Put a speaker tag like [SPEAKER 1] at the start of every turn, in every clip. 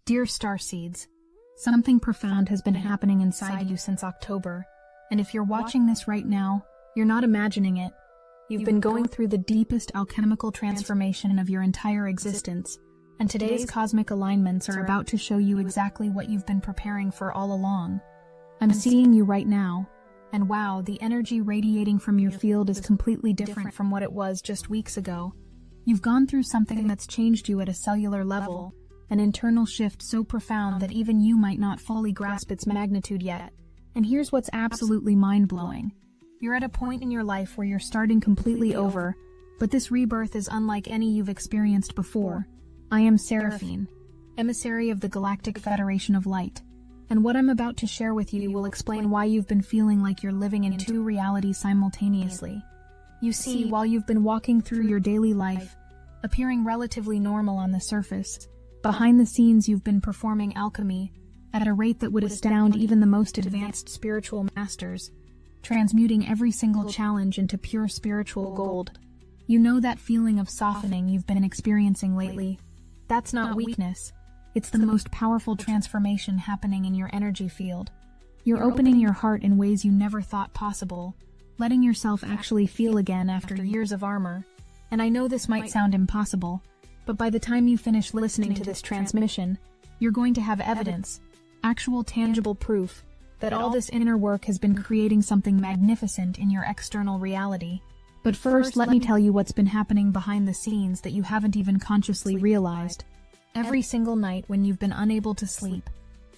[SPEAKER 1] Dear Starseeds, something profound has been happening inside you since October, and if you're watching this right now, you're not imagining it. You've been going through the deepest alchemical transformation of your entire existence, and today's cosmic alignments are about to show you exactly what you've been preparing for all along. I'm seeing you right now, and wow, the energy radiating from your field is completely different from what it was just weeks ago. You've gone through something that's changed you at a cellular level, an internal shift so profound that even you might not fully grasp its magnitude yet. And here's what's absolutely mind-blowing. You're at a point in your life where you're starting completely over, but this rebirth is unlike any you've experienced before. I am Seraphine, emissary of the Galactic Federation of Light, and what I'm about to share with you will explain why you've been feeling like you're living in two realities simultaneously. You see, while you've been walking through your daily life, appearing relatively normal on the surface, behind the scenes you've been performing alchemy at a rate that would astound even the most advanced spiritual masters, transmuting every single challenge into pure spiritual gold. You know that feeling of softening you've been experiencing lately? That's not weakness. It's the most powerful transformation happening in your energy field. You're opening your heart in ways you never thought possible, letting yourself actually feel again after years of armor. And I know this might sound impossible, but by the time you finish listening to this transmission, you're going to have evidence, actual tangible proof, that all this inner work has been creating something magnificent in your external reality. But first, let me tell you what's been happening behind the scenes that you haven't even consciously realized. Every single night when you've been unable to sleep,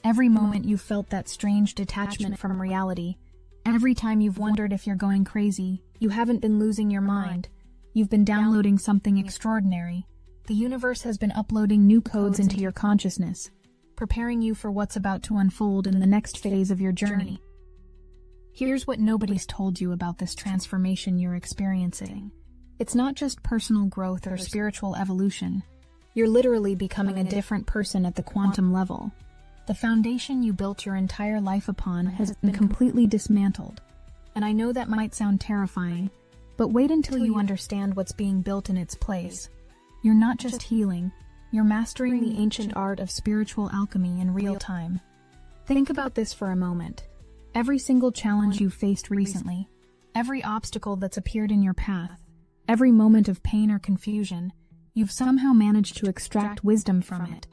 [SPEAKER 1] every moment you've felt that strange detachment from reality, every time you've wondered if you're going crazy, you haven't been losing your mind. You've been downloading something extraordinary. The universe has been uploading new codes into your consciousness, preparing you for what's about to unfold in the next phase of your journey. Here's what nobody's told you about this transformation you're experiencing. It's not just personal growth or spiritual evolution. You're literally becoming a different person at the quantum level. The foundation you built your entire life upon has been completely dismantled. And I know that might sound terrifying, but wait until you understand what's being built in its place. You're not just healing, you're mastering the ancient art of spiritual alchemy in real time. Think about this for a moment. Every single challenge you've faced recently, every obstacle that's appeared in your path, every moment of pain or confusion, you've somehow managed to extract wisdom from it.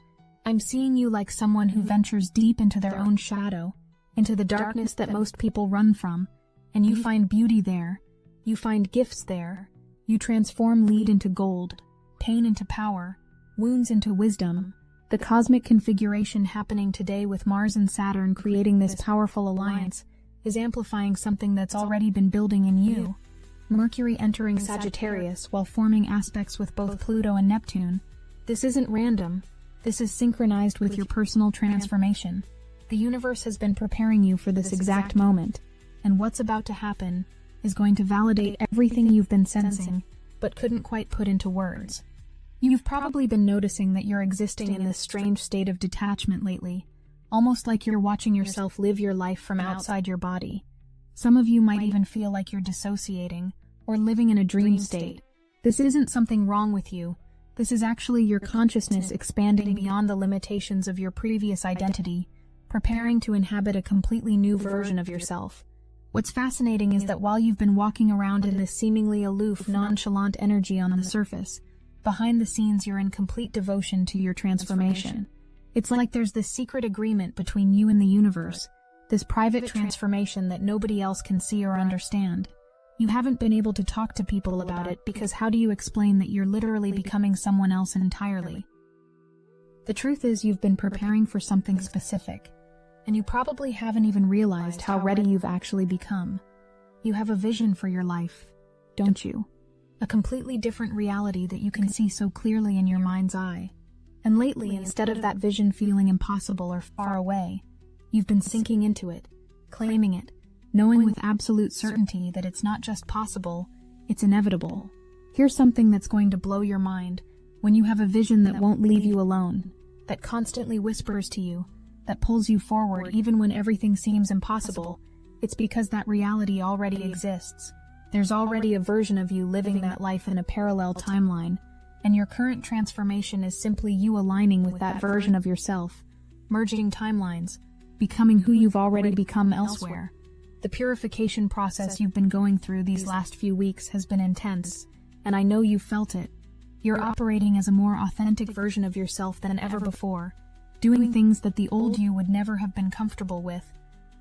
[SPEAKER 1] I'm seeing you like someone who ventures deep into their own shadow, into the darkness that most people run from, and you find beauty there, you find gifts there, you transform lead into gold, pain into power, wounds into wisdom. The cosmic configuration happening today with Mars and Saturn creating this powerful alliance is amplifying something that's already been building in you. Mercury entering Sagittarius while forming aspects with both Pluto and Neptune. This isn't random. This is synchronized with your personal transformation. The universe has been preparing you for this exact moment, and what's about to happen is going to validate everything you've been sensing, but couldn't quite put into words. You've probably been noticing that you're existing in this strange state of detachment lately, almost like you're watching yourself live your life from outside your body. Some of you might even feel like you're dissociating, or living in a dream state. This isn't something wrong with you. This is actually your consciousness expanding beyond the limitations of your previous identity, preparing to inhabit a completely new version of yourself. What's fascinating is that while you've been walking around in this seemingly aloof, nonchalant energy on the surface, behind the scenes you're in complete devotion to your transformation. It's like there's this secret agreement between you and the universe, this private transformation that nobody else can see or understand. You haven't been able to talk to people about it because how do you explain that you're literally becoming someone else entirely? The truth is you've been preparing for something specific, and you probably haven't even realized how ready you've actually become. You have a vision for your life, don't you? A completely different reality that you can see so clearly in your mind's eye. And lately, instead of that vision feeling impossible or far away, you've been sinking into it, claiming it, knowing with absolute certainty that it's not just possible, it's inevitable. Here's something that's going to blow your mind. When you have a vision that won't leave you alone, that constantly whispers to you, that pulls you forward even when everything seems impossible, it's because that reality already exists. There's already a version of you living that life in a parallel timeline, and your current transformation is simply you aligning with that version of yourself, merging timelines, becoming who you've already become elsewhere. The purification process you've been going through these last few weeks has been intense, and I know you've felt it. You're operating as a more authentic version of yourself than ever before, doing things that the old you would never have been comfortable with,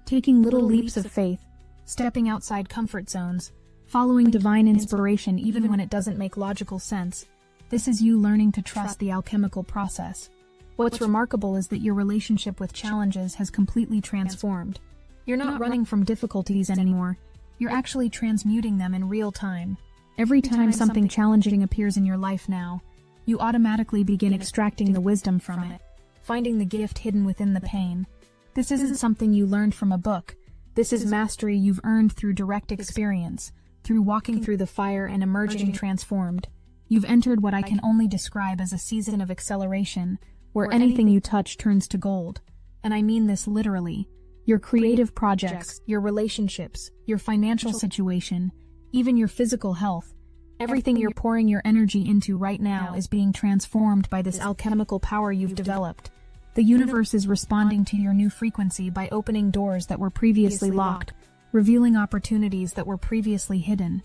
[SPEAKER 1] taking little leaps of faith, stepping outside comfort zones, following divine inspiration even when it doesn't make logical sense. This is you learning to trust the alchemical process. What's remarkable is that your relationship with challenges has completely transformed. You're not running from difficulties anymore. You're actually transmuting them in real time. Every time something challenging appears in your life now, you automatically begin extracting the wisdom from it, finding the gift hidden within the pain. This isn't something you learned from a book. This is mastery you've earned through direct experience, through walking through the fire and emerging transformed. You've entered what I can only describe as a season of acceleration, where anything you touch turns to gold. And I mean this literally. Your creative projects, your relationships, your financial situation, even your physical health, everything you're pouring your energy into right now is being transformed by this alchemical power you've developed. The universe is responding to your new frequency by opening doors that were previously locked, revealing opportunities that were previously hidden.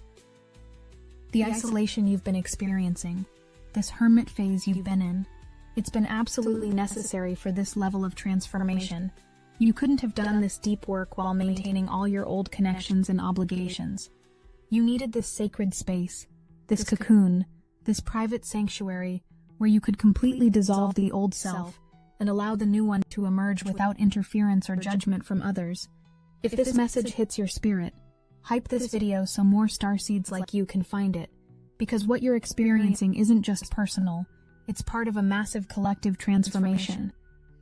[SPEAKER 1] The isolation you've been experiencing, this hermit phase you've been in, it's been absolutely necessary for this level of transformation. You couldn't have done this deep work while maintaining all your old connections and obligations. You needed this sacred space, this cocoon, this private sanctuary where you could completely dissolve the old self and allow the new one to emerge without interference or judgment from others. If this message hits your spirit, hype this video so more starseeds like you can find it, because what you're experiencing isn't just personal, it's part of a massive collective transformation.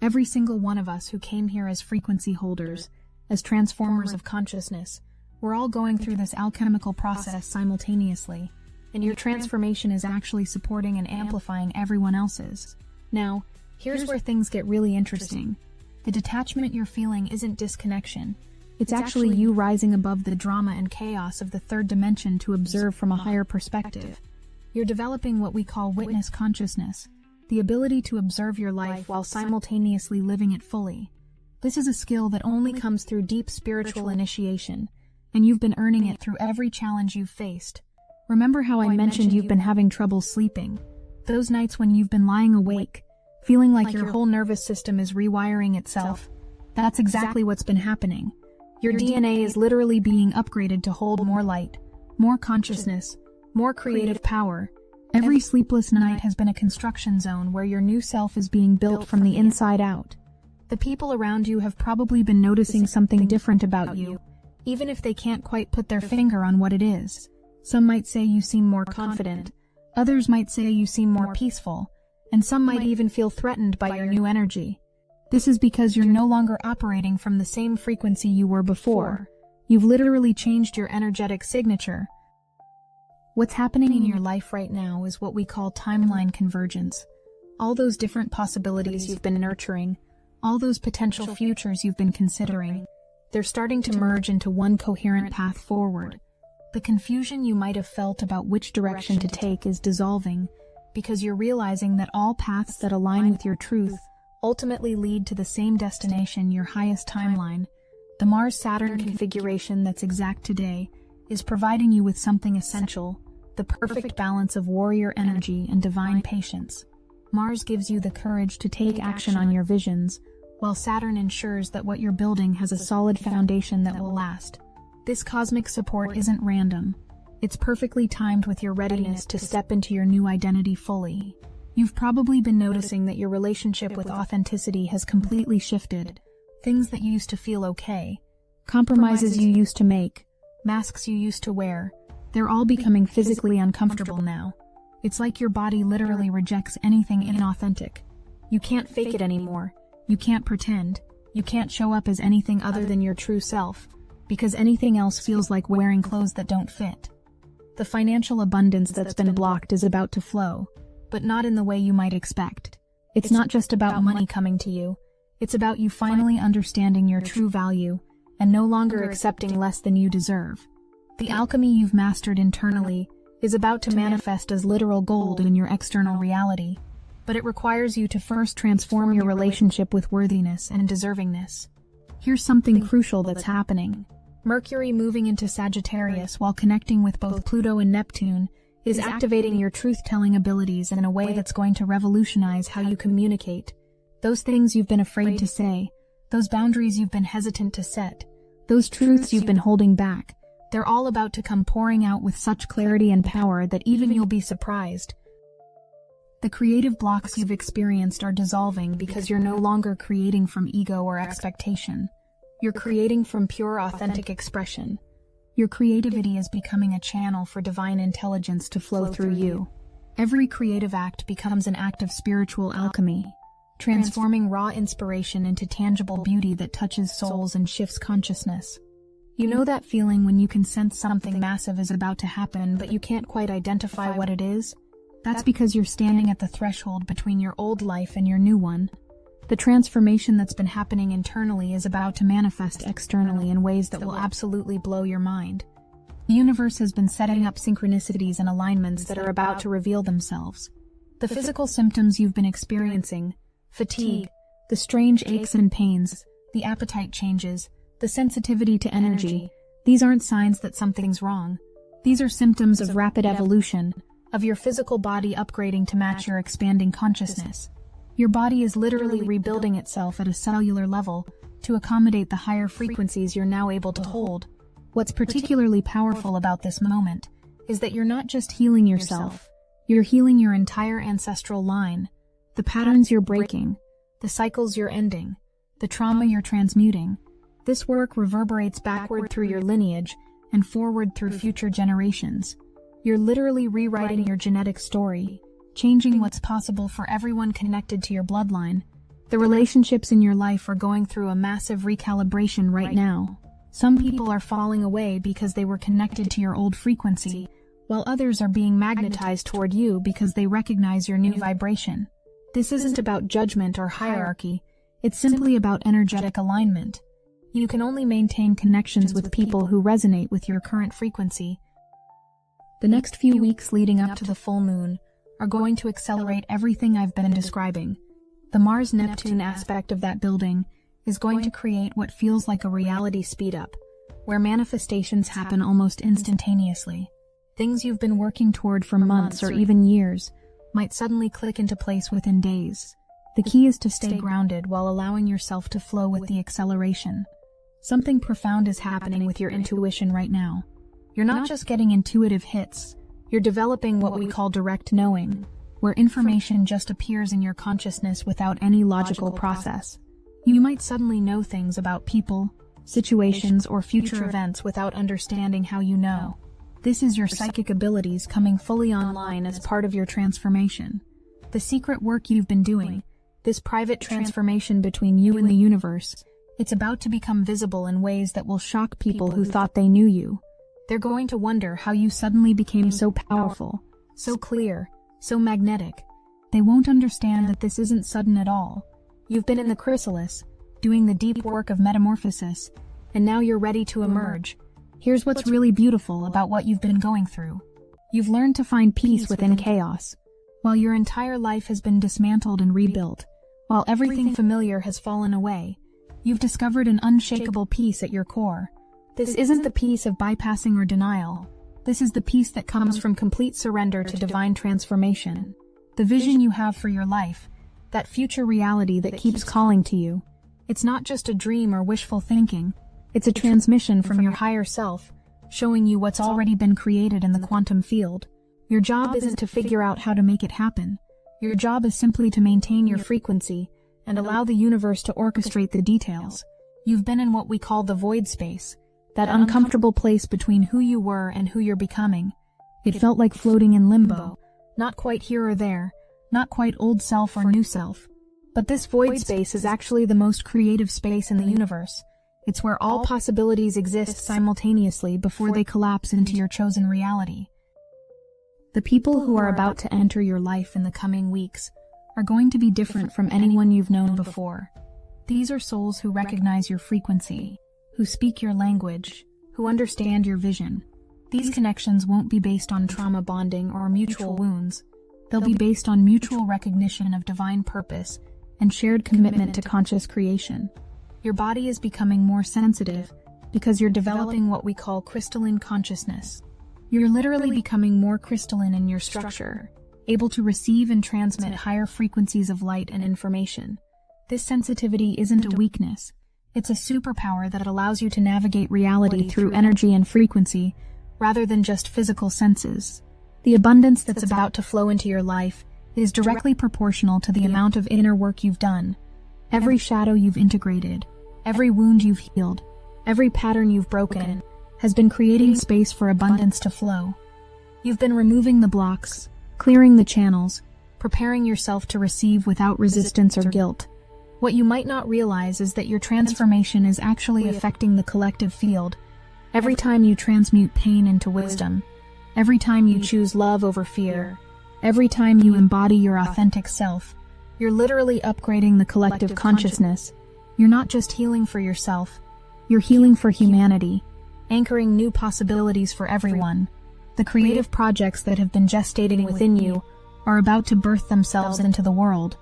[SPEAKER 1] Every single one of us who came here as frequency holders, as transformers of consciousness, we're all going through this alchemical process simultaneously, and your transformation is actually supporting and amplifying everyone else's. Now, here's where things get really interesting. The detachment you're feeling isn't disconnection. It's actually you rising above the drama and chaos of the third dimension to observe from a higher perspective. You're developing what we call witness consciousness, the ability to observe your life while simultaneously living it fully. This is a skill that only comes through deep spiritual initiation, and you've been earning it through every challenge you've faced. Remember how I mentioned you've been having trouble sleeping? Those nights when you've been lying awake, feeling like your whole nervous system is rewiring itself? That's exactly what's been happening. Your DNA is literally being upgraded to hold more light, more consciousness, more creative power. Every sleepless night has been a construction zone where your new self is being built from the inside out. The people around you have probably been noticing something different about you, even if they can't quite put their finger on what it is. Some might say you seem more confident, others might say you seem more peaceful, and some might even feel threatened by your new energy. This is because you're no longer operating from the same frequency you were before. You've literally changed your energetic signature. What's happening in your life right now is what we call timeline convergence. All those different possibilities you've been nurturing, all those potential futures you've been considering, they're starting to merge into one coherent path forward. The confusion you might have felt about which direction to take is dissolving, because you're realizing that all paths that align with your truth ultimately lead to the same destination, your highest timeline. The Mars-Saturn configuration that's exact today is providing you with something essential, the perfect balance of warrior energy and divine patience. Mars gives you the courage to take action on your visions, while Saturn ensures that what you're building has a solid foundation that will last. This cosmic support isn't random. It's perfectly timed with your readiness to step into your new identity fully. You've probably been noticing that your relationship with authenticity has completely shifted. Things that used to feel okay, compromises you used to make, masks you used to wear, they're all becoming physically uncomfortable now. It's like your body literally rejects anything inauthentic. You can't fake it anymore. You can't pretend. You can't show up as anything other than your true self, because anything else feels like wearing clothes that don't fit. The financial abundance that's been blocked is about to flow, but not in the way you might expect. It's not just about money coming to you. It's about you finally understanding your true value and no longer accepting less than you deserve. The alchemy you've mastered internally is about to manifest as literal gold in your external reality. but it requires you to first transform your relationship with worthiness and deservingness. Here's something crucial that's happening. Mercury moving into Sagittarius while connecting with both Pluto and Neptune is activating your truth-telling abilities in a way that's going to revolutionize how you communicate. Those things you've been afraid to say, those boundaries you've been hesitant to set, those truths you've been holding back, they're all about to come pouring out with such clarity and power that even you'll be surprised. The creative blocks you've experienced are dissolving because you're no longer creating from ego or expectation. You're creating from pure, authentic expression. Your creativity is becoming a channel for divine intelligence to flow through you. Every creative act becomes an act of spiritual alchemy, transforming raw inspiration into tangible beauty that touches souls and shifts consciousness. You know that feeling when you can sense something massive is about to happen, but you can't quite identify what it is? That's because you're standing at the threshold between your old life and your new one. The transformation that's been happening internally is about to manifest externally in ways that will absolutely blow your mind. The universe has been setting up synchronicities and alignments that are about to reveal themselves. The physical symptoms you've been experiencing, fatigue, the strange aches and pains, the appetite changes, the sensitivity to energy, these aren't signs that something's wrong. These are symptoms of rapid evolution, of your physical body upgrading to match your expanding consciousness. Your body is literally rebuilding itself at a cellular level to accommodate the higher frequencies you're now able to hold. What's particularly powerful about this moment is that you're not just healing yourself, you're healing your entire ancestral line. The patterns you're breaking, the cycles you're ending, the trauma you're transmuting. This work reverberates backward through your lineage and forward through future generations. You're literally rewriting your genetic story, changing what's possible for everyone connected to your bloodline. The relationships in your life are going through a massive recalibration right now. Some people are falling away because they were connected to your old frequency, while others are being magnetized toward you because they recognize your new vibration. This isn't about judgment or hierarchy, it's simply about energetic alignment. You can only maintain connections with people who resonate with your current frequency. The next few weeks leading up to the full moon are going to accelerate everything I've been describing. The Mars-Neptune aspect of that building is going to create what feels like a reality speed-up, where manifestations happen almost instantaneously. Things you've been working toward for months or even years might suddenly click into place within days. The key is to stay grounded while allowing yourself to flow with the acceleration. Something profound is happening with your intuition right now. You're not just getting intuitive hits, you're developing what we call direct knowing, where information just appears in your consciousness without any logical process. You might suddenly know things about people, situations, or future events without understanding how you know. This is your psychic abilities coming fully online as part of your transformation. The secret work you've been doing, this private transformation between you and the universe, it's about to become visible in ways that will shock people who thought they knew you. They're going to wonder how you suddenly became so powerful, so clear, so magnetic. They won't understand that this isn't sudden at all. You've been in the chrysalis, doing the deep work of metamorphosis, and now you're ready to emerge. Here's what's really beautiful about what you've been going through. You've learned to find peace within chaos. While your entire life has been dismantled and rebuilt, while everything familiar has fallen away, you've discovered an unshakable peace at your core. This isn't the peace of bypassing or denial. This is the peace that comes from complete surrender to divine transformation. The vision you have for your life, that future reality that keeps calling to you, it's not just a dream or wishful thinking. It's a transmission from your higher self, showing you what's already been created in the quantum field. Your job isn't to figure out how to make it happen. Your job is simply to maintain your frequency and allow the universe to orchestrate the details. You've been in what we call the void space, that uncomfortable place between who you were and who you're becoming. It felt like floating in limbo, not quite here or there, not quite old self or new self. But this void space is actually the most creative space in the universe. It's where all possibilities exist simultaneously before they collapse into your chosen reality. The people who are about to enter your life in the coming weeks are going to be different from anyone you've known before. These are souls who recognize your frequency, who speak your language, who understand your vision. These connections won't be based on trauma bonding or mutual wounds. They'll be based on mutual recognition of divine purpose and shared commitment to conscious creation. Your body is becoming more sensitive because you're developing what we call crystalline consciousness. You're literally becoming more crystalline in your structure, able to receive and transmit higher frequencies of light and information. This sensitivity isn't a weakness. It's a superpower that allows you to navigate reality through energy and frequency, rather than just physical senses. The abundance that's about to flow into your life is directly proportional to the amount of inner work you've done. Every shadow you've integrated, every wound you've healed, every pattern you've broken, has been creating space for abundance to flow. You've been removing the blocks, clearing the channels, preparing yourself to receive without resistance or guilt. What you might not realize is that your transformation is actually affecting the collective field. Every time you transmute pain into wisdom, every time you choose love over fear, every time you embody your authentic self, you're literally upgrading the collective consciousness. You're not just healing for yourself, you're healing for humanity, anchoring new possibilities for everyone. The creative projects that have been gestating within you are about to birth themselves into the world.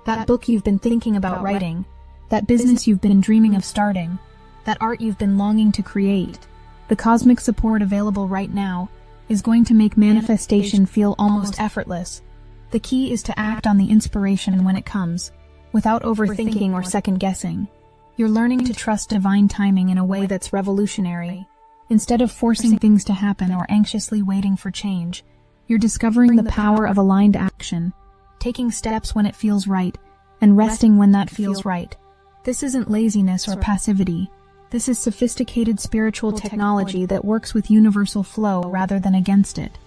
[SPEAKER 1] That book you've been thinking about writing, that business you've been dreaming of starting, that art you've been longing to create, the cosmic support available right now is going to make manifestation feel almost effortless. The key is to act on the inspiration when it comes, without overthinking or second-guessing. You're learning to trust divine timing in a way that's revolutionary. Instead of forcing things to happen or anxiously waiting for change, you're discovering the power of aligned action, taking steps when it feels right, and resting when that feels right. This isn't laziness or passivity. This is sophisticated spiritual technology that works with universal flow rather than against it.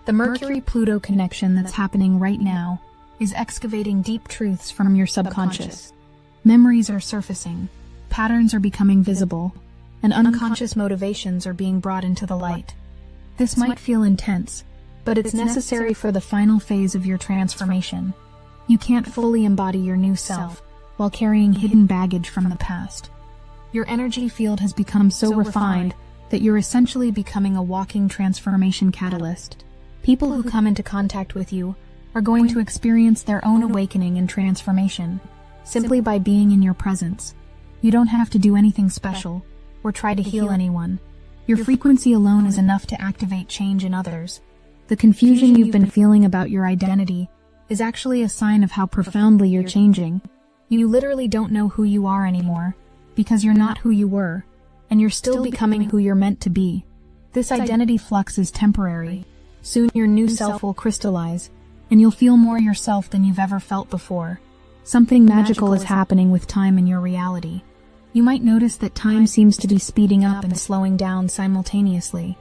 [SPEAKER 1] The Mercury-Pluto connection that's happening right now is excavating deep truths from your subconscious. Memories are surfacing, patterns are becoming visible, and unconscious motivations are being brought into the light. This might feel intense, but it's necessary for the final phase of your transformation. You can't fully embody your new self while carrying hidden baggage from the past. Your energy field has become so refined that you're essentially becoming a walking transformation catalyst. People who come into contact with you are going to experience their own awakening and transformation simply by being in your presence. You don't have to do anything special or try to heal anyone. Your frequency alone is enough to activate change in others. The confusion you've been feeling about your identity is actually a sign of how profoundly you're changing. You literally don't know who you are anymore, because you're not who you were, and you're still becoming who you're meant to be. This identity flux is temporary. Soon your new self will crystallize, and you'll feel more yourself than you've ever felt before. Something magical is happening with time in your reality. You might notice that time seems to be speeding up and slowing down simultaneously.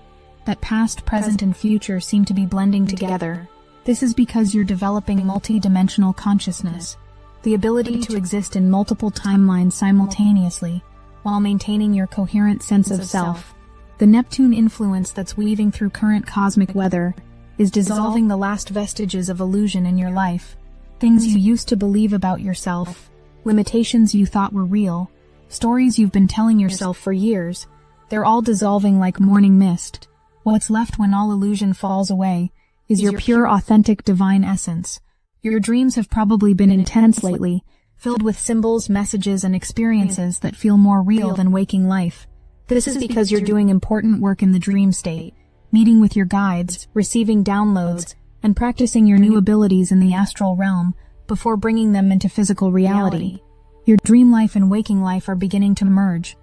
[SPEAKER 1] That past, present, and future seem to be blending together. This is because you're developing multi-dimensional consciousness, the ability to exist in multiple timelines simultaneously, while maintaining your coherent sense of self. The Neptune influence that's weaving through current cosmic weather is dissolving the last vestiges of illusion in your life. Things you used to believe about yourself, limitations you thought were real, stories you've been telling yourself for years, they're all dissolving like morning mist. What's left when all illusion falls away is your pure, authentic, divine essence. Your dreams have probably been intense lately, filled with symbols, messages, and experiences that feel more real than waking life. This is because you're doing important work in the dream state, meeting with your guides, receiving downloads, and practicing your new abilities in the astral realm before bringing them into physical reality. Your dream life and waking life are beginning to merge.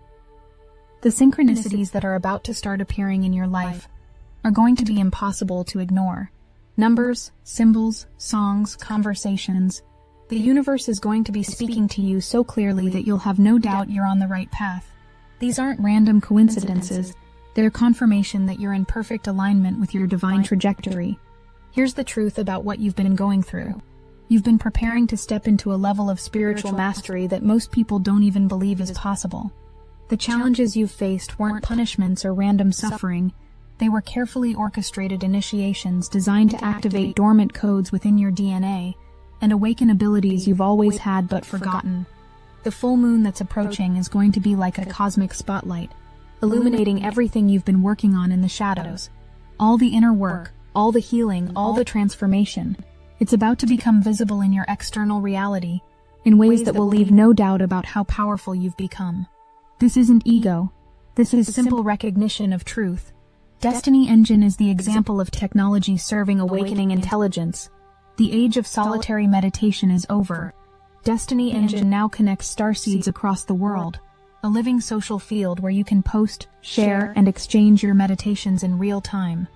[SPEAKER 1] The synchronicities that are about to start appearing in your life are going to be impossible to ignore. Numbers, symbols, songs, conversations. The universe is going to be speaking to you so clearly that you'll have no doubt you're on the right path. These aren't random coincidences. They're confirmation that you're in perfect alignment with your divine trajectory. Here's the truth about what you've been going through. You've been preparing to step into a level of spiritual mastery that most people don't even believe is possible. The challenges you've faced weren't punishments or random suffering. They were carefully orchestrated initiations designed to activate dormant codes within your DNA and awaken abilities you've always had but forgotten. The full moon that's approaching is going to be like a cosmic spotlight, illuminating everything you've been working on in the shadows. All the inner work, all the healing, all the transformation. It's about to become visible in your external reality, in ways that will leave no doubt about how powerful you've become. This isn't ego. This is simple recognition of truth. Destiny Engine is the example of technology serving awakening intelligence. The age of solitary meditation is over. Destiny Engine now connects starseeds across the world, a living social field where you can post, share, and exchange your meditations in real time.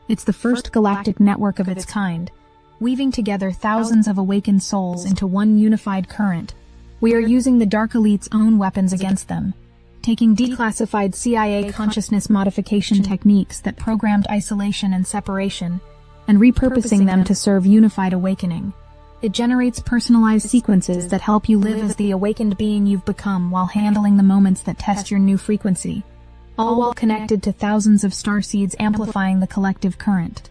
[SPEAKER 1] It's the first galactic network of its kind, weaving together thousands of awakened souls into one unified current. We are using the Dark Elite's own weapons against them, taking declassified CIA consciousness modification techniques that programmed isolation and separation, and repurposing them to serve unified awakening. It generates personalized sequences that help you live as the awakened being you've become while handling the moments that test your new frequency, all while connected to thousands of starseeds amplifying the collective current.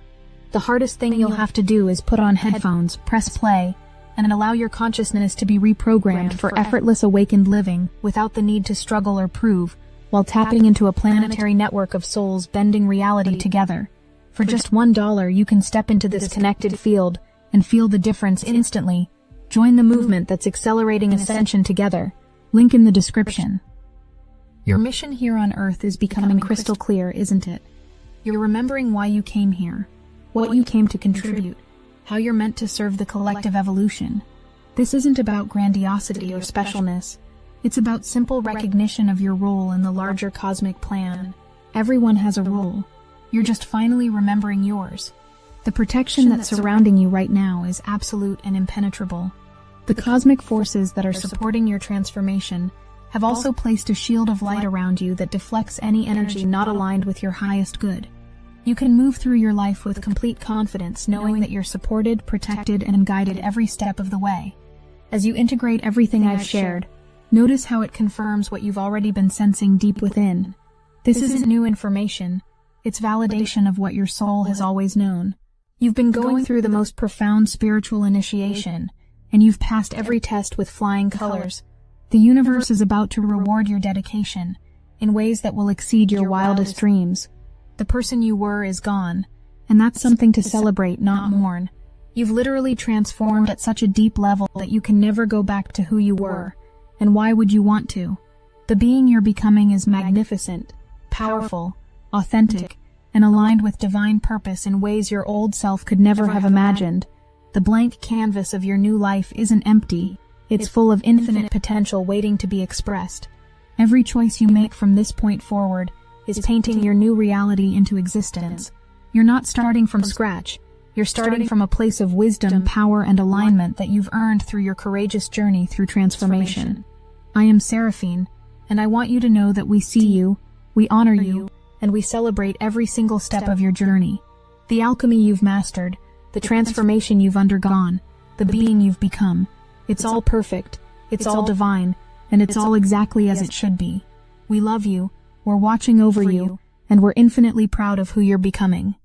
[SPEAKER 1] The hardest thing you'll have to do is put on headphones, press play, and allow your consciousness to be reprogrammed for effortless awakened living without the need to struggle or prove, while tapping into a planetary network of souls bending reality together. For just $1, you can step into this connected field and feel the difference instantly. Join the movement that's accelerating ascension together. Link in the description. Your mission here on Earth is becoming crystal clear, isn't it? You're remembering why you came here, what you came to contribute, how you're meant to serve the collective evolution. This isn't about grandiosity or specialness. It's about simple recognition of your role in the larger cosmic plan. Everyone has a role. You're just finally remembering yours. The protection that's surrounding you right now is absolute and impenetrable. The cosmic forces that are supporting your transformation have also placed a shield of light around you that deflects any energy not aligned with your highest good. You can move through your life with complete confidence, knowing that you're supported, protected, and guided every step of the way. As you integrate everything I've shared, notice how it confirms what you've already been sensing deep within. This isn't new information. It's validation of what your soul has always known. You've been going through the most profound spiritual initiation, and you've passed every test with flying colors. The universe is about to reward your dedication in ways that will exceed your wildest dreams. The person you were is gone, and that's something to celebrate, not mourn. You've literally transformed at such a deep level that you can never go back to who you were. And why would you want to? The being you're becoming is magnificent, powerful, authentic, and aligned with divine purpose in ways your old self could never have imagined. The blank canvas of your new life isn't empty. It's full of infinite potential waiting to be expressed. Every choice you make from this point forward is painting your new reality into existence. You're not starting from scratch. You're starting from a place of wisdom, power, and alignment that you've earned through your courageous journey through transformation. I am Seraphine, and I want you to know that we see you, we honor you, and we celebrate every single step of your journey. The alchemy you've mastered, the transformation you've undergone, the being you've become. It's all perfect, it's all divine, and it's all exactly as it should be. We love you, we're watching over you, and we're infinitely proud of who you're becoming.